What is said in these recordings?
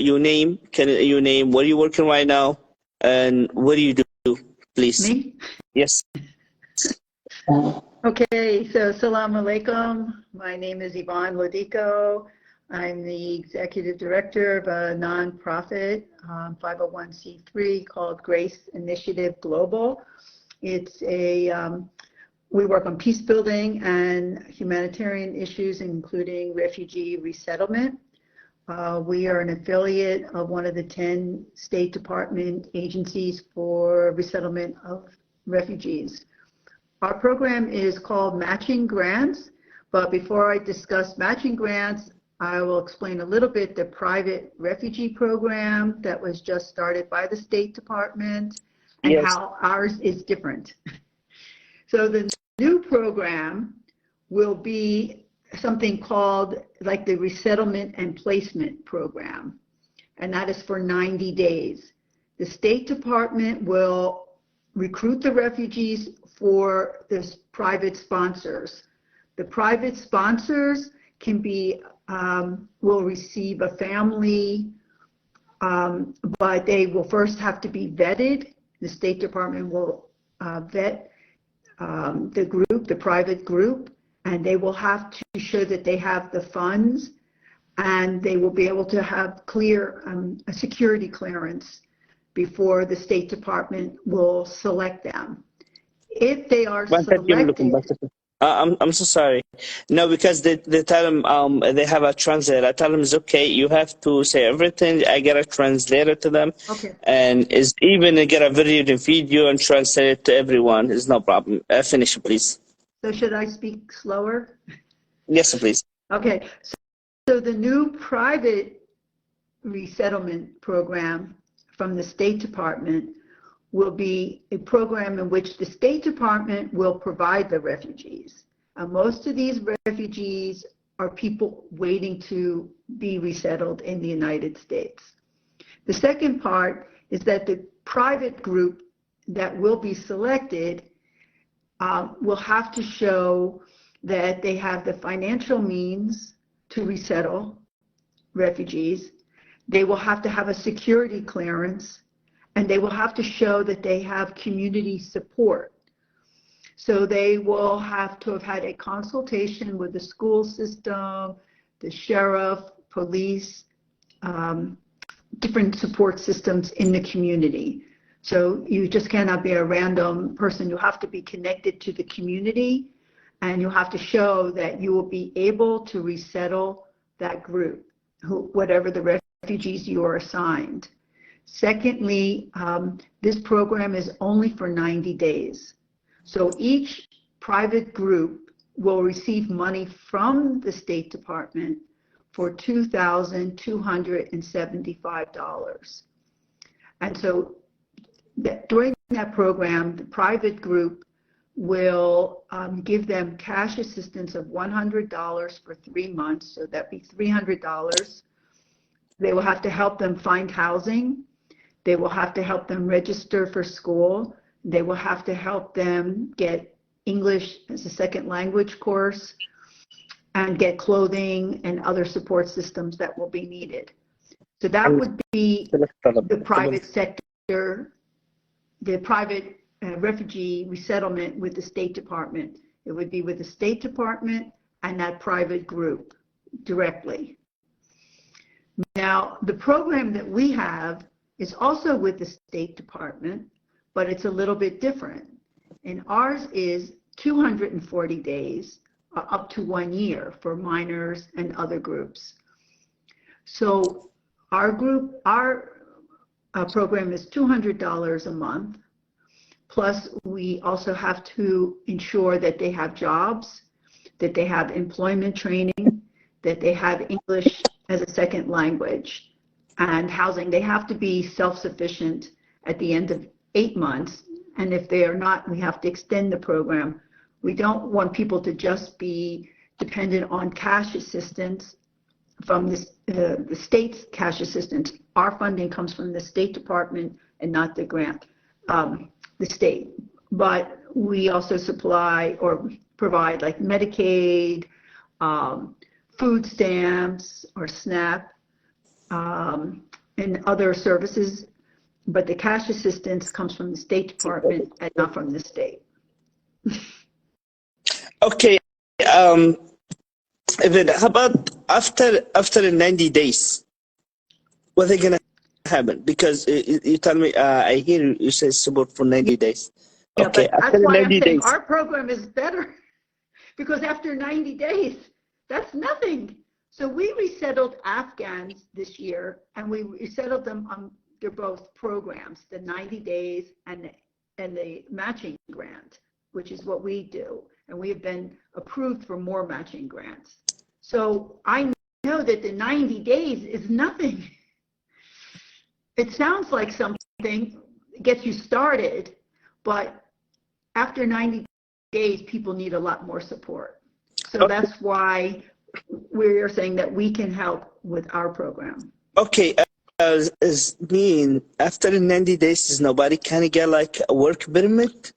your name. Your name, where you working right now, and what do you do, please? Me? Yes. Okay, so Assalamu alaikum. My name is Yvonne Lodico. I'm the executive director of a nonprofit 501c3 called Grace Initiative Global. It's we work on peace building and humanitarian issues, including refugee resettlement. We are an affiliate of one of the 10 State Department agencies for resettlement of refugees. Our program is called Matching Grants, but before I discuss matching grants, I will explain a little bit the private refugee program that was just started by the State Department and Yes. how ours is different. So the new program will be something called like the Resettlement and Placement Program, and that is for 90 days. The State Department will recruit the refugees for this private sponsors. The private sponsors can be, will receive a family, but they will first have to be vetted. The State Department will vet the group, the private group, and they will have to show that they have the funds, and they will be able to have clear a security clearance before the State Department will select them. If they are selected, I'm so sorry. No, because they tell them they have a translator. I tell them it's okay. You have to say everything. I get a translator to them. Okay. And is even get a video and translate it to everyone. It's no problem. Finish, please. So should I speak slower? Yes, please. Okay. So the new private resettlement program from the State Department will be a program in which the State Department will provide the refugees. Most of these refugees are people waiting to be resettled in the United States. The second part is that the private group that will be selected will have to show that they have the financial means to resettle refugees. They will have to have a security clearance, and they will have to show that they have community support. So they will have to have had a consultation with the school system, the sheriff, police, different support systems in the community. So you just cannot be a random person. You have to be connected to the community, and you have to show that you will be able to resettle that group, whatever the refugees you are assigned. Secondly, this program is only for 90 days. So each private group will receive money from the State Department for $2,275. And so during that program, the private group will give them cash assistance of $100 for 3 months, so that'd be $300. They will have to help them find housing. They will have to help them register for school. They will have to help them get English as a second language course and get clothing and other support systems that will be needed. So that would be the private sector, the private refugee resettlement with the State Department. It would be with the State Department and that private group directly. Now, the program that we have is also with the State Department, but it's a little bit different. And ours is 240 days, up to 1 year for minors and other groups. So our group, our program is $200 a month. Plus, we also have to ensure that they have jobs, that they have employment training, that they have English as a second language, and housing. They have to be self-sufficient at the end of 8 months. And if they are not, we have to extend the program. We don't want people to just be dependent on cash assistance from the state's cash assistance. Our funding comes from the State Department and not the grant, the state. But we also supply or provide like Medicaid, food stamps or SNAP, and other services, but the cash assistance comes from the State Department and not from the state. Okay. Then how about after the 90 days? What are gonna happen? Because you tell me, I hear you say support for 90 days. Yeah, okay, but after that's why 90 I'm saying days. our program is better, because after 90 days, that's nothing. So we resettled Afghans this year, and we resettled them on, they're both programs, the 90 days and the matching grant, which is what we do. And we have been approved for more matching grants. So I know that the 90 days is nothing. It sounds like something, gets you started, but after 90 days, people need a lot more support. So Okay. that's why we're saying that we can help with our program. Okay, as mean after the 90 days, is nobody can get like a work permit?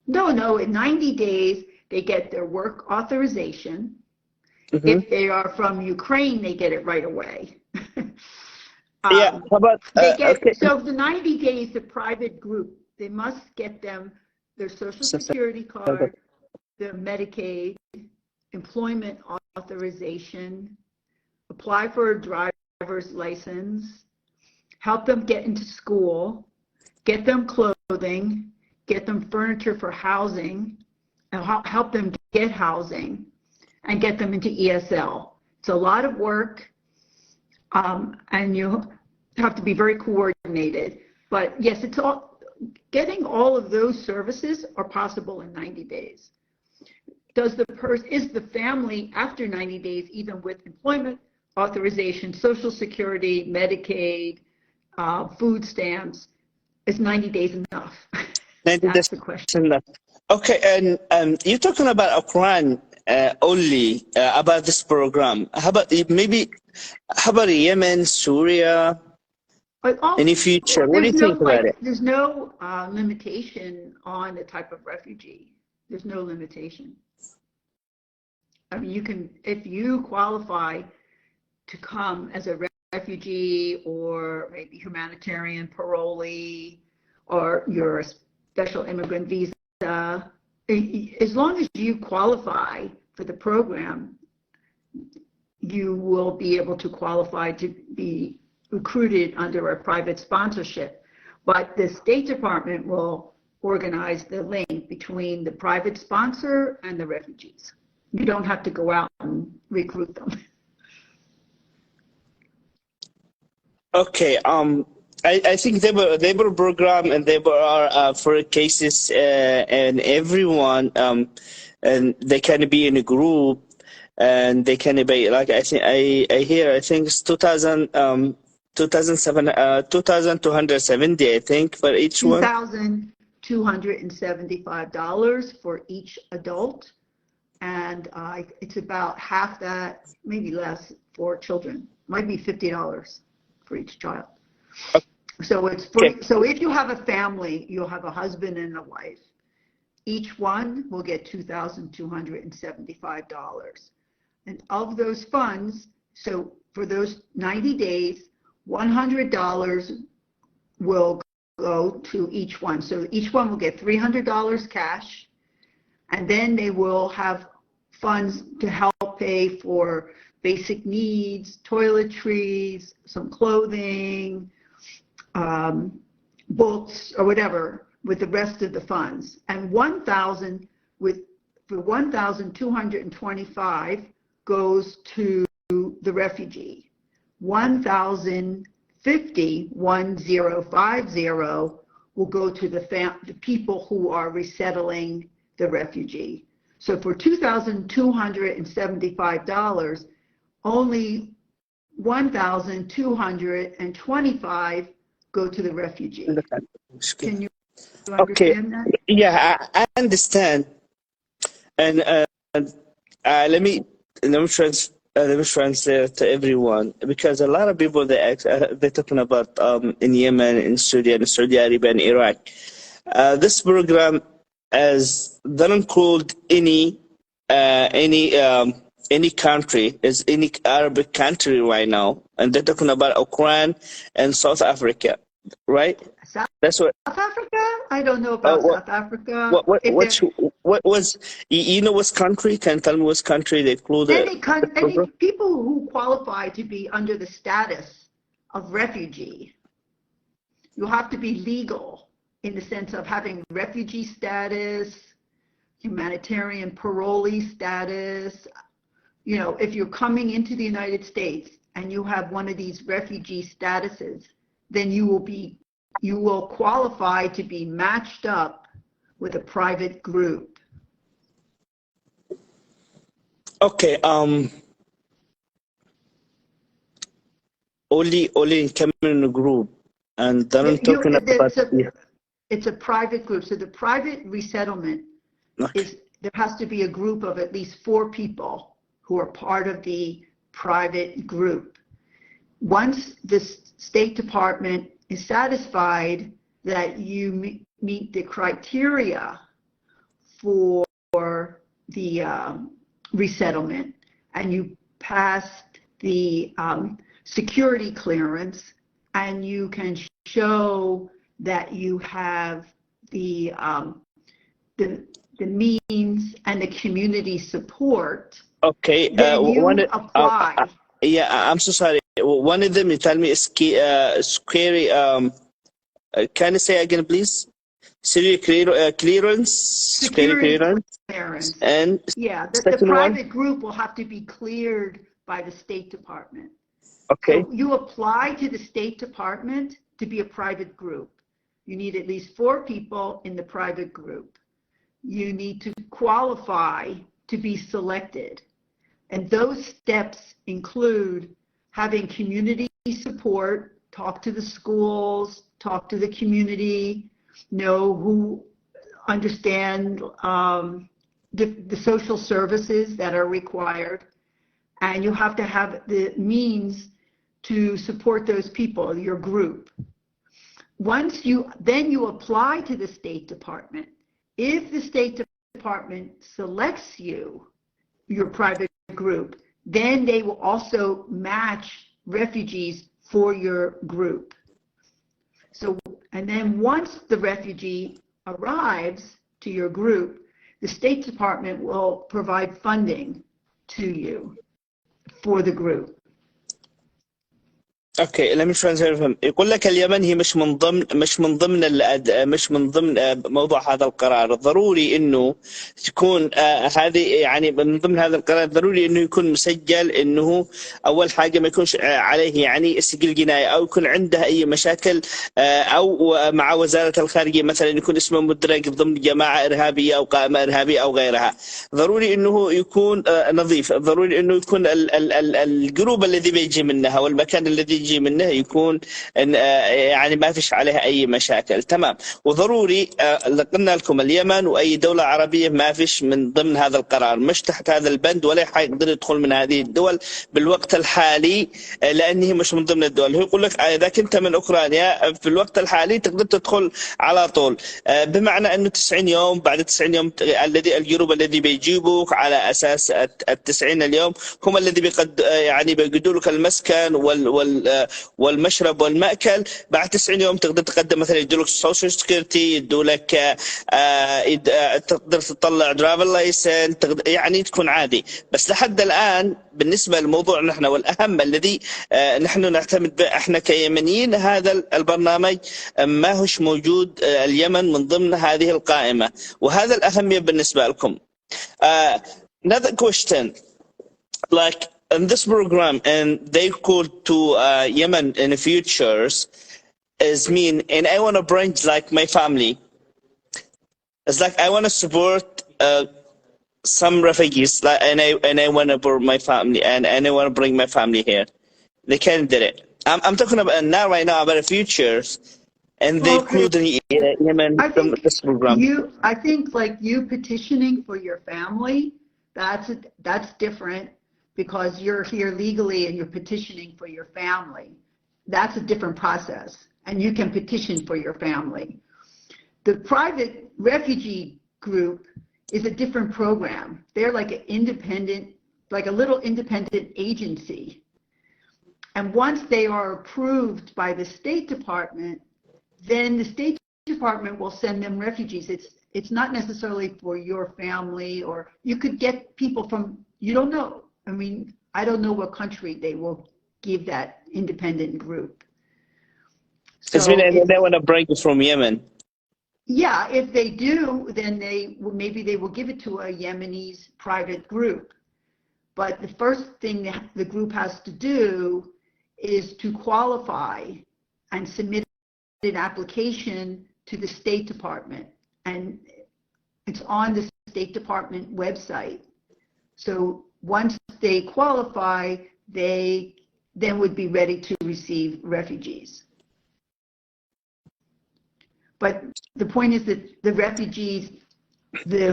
No, in 90 days, they get their work authorization. Mm-hmm. If they are from Ukraine, they get it right away. Yeah, how about, they get, okay. so the 90 days, the private group, they must get them their Social Security card, their Medicaid, employment authorization, apply for a driver's license, help them get into school, get them clothing, get them furniture for housing, and help them get housing, and get them into ESL. It's a lot of work, and you have to be very coordinated. But yes, it's all, getting all of those services are possible in 90 days. Is the family after 90 days, even with employment authorization, Social Security, Medicaid, food stamps, is 90 days enough? 90 That's days the question. Okay, and you're talking about Ukraine only, about this program. How about Yemen, Syria, any future? What do you think about it? There's no limitation on the type of refugee. There's no limitation. I mean, you can, if you qualify to come as a refugee or maybe humanitarian parolee, or you're a special immigrant visa, as long as you qualify for the program, you will be able to qualify to be recruited under a private sponsorship. But the State Department will organize the link between the private sponsor and the refugees. You don't have to go out and recruit them. Okay, I think they were program, and they were for cases, and everyone, and they can be in a group, and they can be like, I think I think it's 2,270, I think, for each one. $2,275 for each adult, and it's about half that, maybe less, for children. Might be $50 for each child. So it's free. Okay. So if you have a family, you'll have a husband and a wife. Each one will get $2,275. And of those funds, so for those 90 days, $100 will go to each one. So each one will get $300 cash, and then they will have funds to help pay for basic needs, toiletries, some clothing, books, or whatever, with the rest of the funds. And for 1,225 goes to the refugee. 1,050 will go to the people who are resettling the refugee. So for $2,275, only 1,225 go to the refugee. Can you understand that? Yeah, I understand. And let me translate to everyone, because a lot of people they're talking about in Yemen, in Syria, in Saudi Arabia, and Iraq. This program doesn't include any any country, is any Arabic country right now, and they're talking about Ukraine and South Africa, right? That's what. South Africa? I don't know about South Africa. What was, you know, what country? Can you tell me what country they included? Any people who qualify to be under the status of refugee. You have to be legal in the sense of having refugee status, humanitarian parolee status. You know, if you're coming into the United States and you have one of these refugee statuses, then you will qualify to be matched up with a private group. Okay, only come in a group, and then I'm talking about. It's a private group. So the private resettlement is, there has to be a group of at least 4 people who are part of the private group. Once the State Department is satisfied that you meet the criteria for the resettlement and you passed the security clearance and you can show that you have the means and the community support, okay, then you apply. Yeah, I'm so sorry. One of them, you tell me, is scary. Can you say again, please? Clearance. Security clearance. And yeah, the private group will have to be cleared by the State Department. Okay. So you apply to the State Department to be a private group. You need at least 4 people in the private group. You need to qualify to be selected. And those steps include having community support, talk to the schools, talk to the community, know who understand the social services that are required. And you have to have the means to support those people, your group. Once then you apply to the State Department. If the State Department selects you, your private group, then they will also match refugees for your group. So, and then once the refugee arrives to your group, the State Department will provide funding to you for the group. اوكي let me translate him. يقول لك اليمن هي مش من ضمن موضوع هذا القرار. ضروري انه تكون هذه يعني من ضمن هذا القرار ضروري انه يكون مسجل، انه اول حاجه ما يكونش عليه يعني سجل جنائي او يكون عنده اي مشاكل او مع وزاره الخارجيه مثلا يكون اسمه مدرج ضمن جماعه ارهابيه او قائمه ارهابيه او غيرها. ضروري انه يكون نظيف، ضروري انه يكون الجروب الذي بيجي منها والمكان الذي يجي منه يكون يعني ما فيش عليها اي مشاكل. تمام. وضروري قلنا لكم اليمن واي دوله عربيه ما فيش من ضمن هذا القرار، مش تحت هذا البند ولا حيقدر يدخل من هذه الدول بالوقت الحالي لانه مش من ضمن الدول. هو يقول لك اذا كنت من اوكرانيا في الوقت الحالي تقدر تدخل على طول، بمعنى انه 90 يوم، بعد 90 يوم الجروب الذي بيجيبوك على اساس ال 90 اليوم هم الذي يعني بيقدوا لك المسكن والمشرب والمأكل. بعد 90 يوم تقدر تقدم مثلا يدوا لك سوشيال سكيورتي، يدوا لك تقدر تطلع درايفر لايسن، يعني تكون عادي. بس لحد الآن بالنسبة للموضوع نحن والأهم الذي نحن نعتمد به احنا كيمنيين، هذا البرنامج ما هوش موجود اليمن من ضمن هذه القائمة، وهذا الأهمية بالنسبة لكم. Another question, like in this program, and they call to Yemen in the futures, is mean, and I want to bring like my family. It's like I want to support some refugees, like, and I want to bring my family, and I want to bring my family here. They can't do it. I'm talking about now, right now, about the futures, and they include Yemen from this program. I think like you petitioning for your family, that's different. Because you're here legally and you're petitioning for your family. That's a different process, and you can petition for your family. The private refugee group is a different program. They're like an independent like a little independent agency. And once they are approved by the State Department, then the State Department will send them refugees. It's not necessarily for your family, or you could get people from, you don't know. I mean, I don't know what country they will give that independent group. So they want to bring it from Yemen. Yeah, if they do, then maybe they will give it to a Yemenis private group. But the first thing that the group has to do is to qualify and submit an application to the State Department. And it's on the State Department website. So once they qualify, they then would be ready to receive refugees. But the point is that the refugees,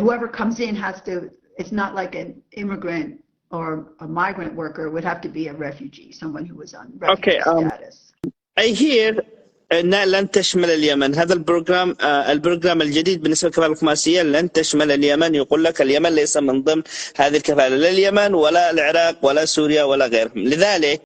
whoever comes in has to, it's not like an immigrant or a migrant worker. It would have to be a refugee, someone who was on refugee status. I hear أنها لن تشمل اليمن. هذا البروجرام الجديد بالنسبة للكفالة الخماسية لن تشمل اليمن. يقول لك اليمن ليس من ضمن هذه الكفالة، لا اليمن ولا العراق ولا سوريا ولا غيرهم. لذلك